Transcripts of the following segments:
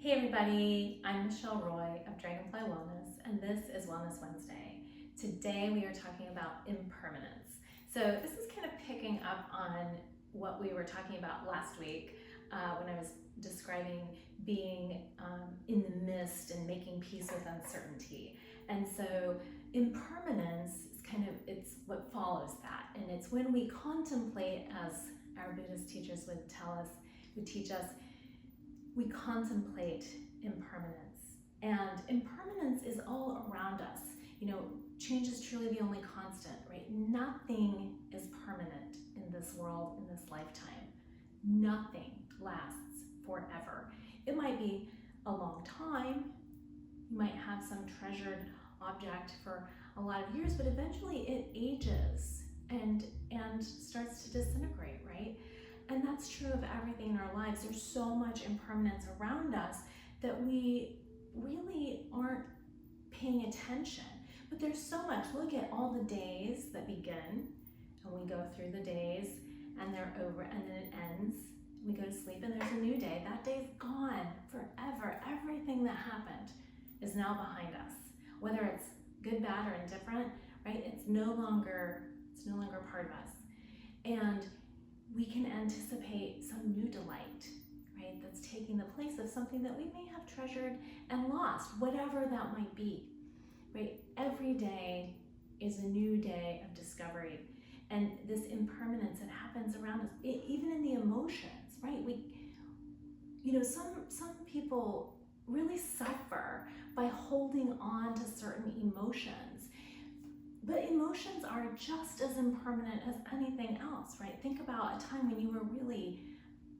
Hey everybody, I'm Michelle Roy of Dragonfly Wellness, and this is Wellness Wednesday. Today we are talking about impermanence. So this is kind of picking up on what we were talking about last week when I was describing being in the midst and making peace with uncertainty. And so impermanence is it's what follows that. And it's when we contemplate, as our Buddhist teachers would teach us, we contemplate impermanence. And impermanence is all around us. Change is truly the only constant, right? Nothing is permanent in this world, in this lifetime. Nothing lasts forever. It might be a long time. You might have some treasured object for a lot of years, but eventually it ages and starts to disintegrate, right? And that's true of everything in our lives. There's so much impermanence around us that we really aren't paying attention. But there's so much. Look at all the days that begin, and we go through the days, and they're over, and then it ends. We go to sleep, and there's a new day. That day's gone forever. Everything that happened is now behind us. Whether it's good, bad, or indifferent, right? It's no longer part of us. And we can anticipate some new delight, right? That's taking the place of something that we may have treasured and lost, whatever that might be, right? Every day is a new day of discovery. And this impermanence that happens around us, even in the emotions, right? Some people really suffer by holding on to certain emotions. But emotions are just as impermanent as anything else, right? Think about a time when you were really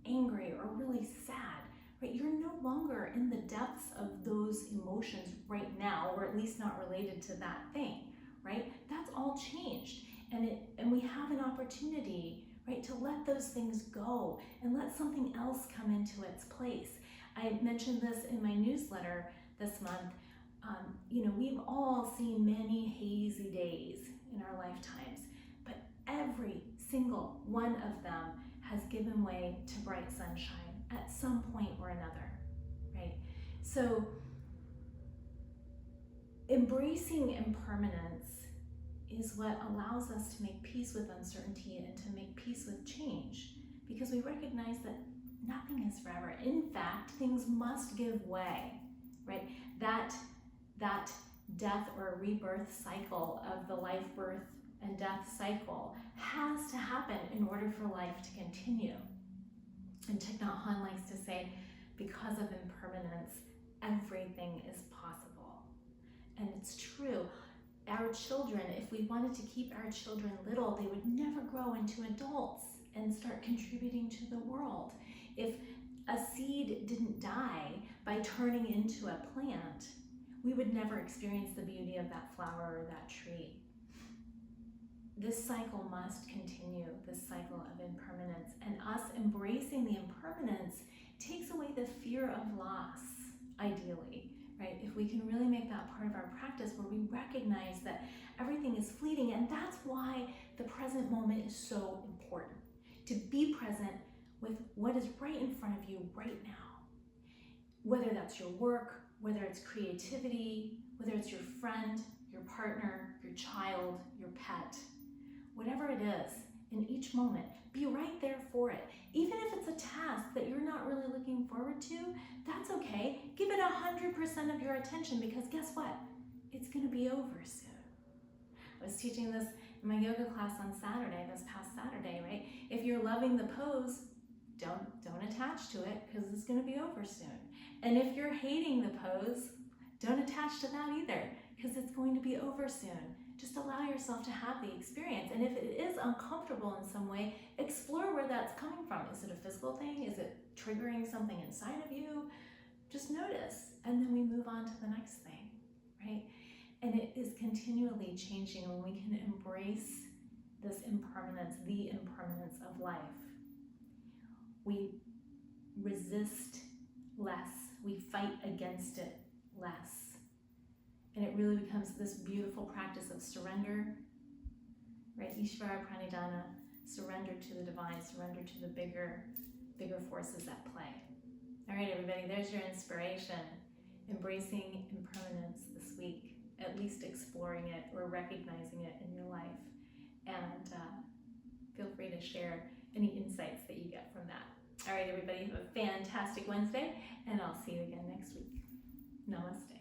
angry or really sad, right? You're no longer in the depths of those emotions right now, or at least not related to that thing, right? That's all changed. And we have an opportunity, right, to let those things go and let something else come into its place. I mentioned this in my newsletter this month. We've all seen many hazy days in our lifetimes, but every single one of them has given way to bright sunshine at some point or another, right? So embracing impermanence is what allows us to make peace with uncertainty and to make peace with change, because we recognize that nothing is forever. In fact, things must give way, right? That death or rebirth cycle of the life, birth, and death cycle has to happen in order for life to continue. And Thich Nhat Hanh likes to say, because of impermanence, everything is possible. And it's true. Our children, if we wanted to keep our children little, they would never grow into adults and start contributing to the world. If a seed didn't die by turning into a plant, we would never experience the beauty of that flower or that tree. This cycle must continue, this cycle of impermanence. And us embracing the impermanence takes away the fear of loss, ideally, right? If we can really make that part of our practice where we recognize that everything is fleeting. And that's why the present moment is so important. To be present with what is right in front of you right now. Whether that's your work, whether it's creativity, whether it's your friend, your partner, your child, your pet, whatever it is, in each moment, be right there for it. Even if it's a task that you're not really looking forward to, that's okay. Give it 100% of your attention, because guess what? It's gonna be over soon. I was teaching this in my yoga class on Saturday, this past Saturday, right? If you're loving the pose, don't attach to it, because it's going to be over soon. And if you're hating the pose, don't attach to that either, because it's going to be over soon. Just allow yourself to have the experience. And if it is uncomfortable in some way, explore where that's coming from. Is it a physical thing? Is it triggering something inside of you? Just notice, and then we move on to the next thing, right? And it is continually changing when we can embrace this impermanence, the impermanence of life. We resist less. We fight against it less. And it really becomes this beautiful practice of surrender, right? Ishvara Pranidhana, surrender to the divine, surrender to the bigger forces at play. All right, everybody, there's your inspiration. Embracing impermanence this week, at least exploring it or recognizing it in your life. And feel free to share any insights that you get from that. All right, everybody, have a fantastic Wednesday, and I'll see you again next week. Namaste.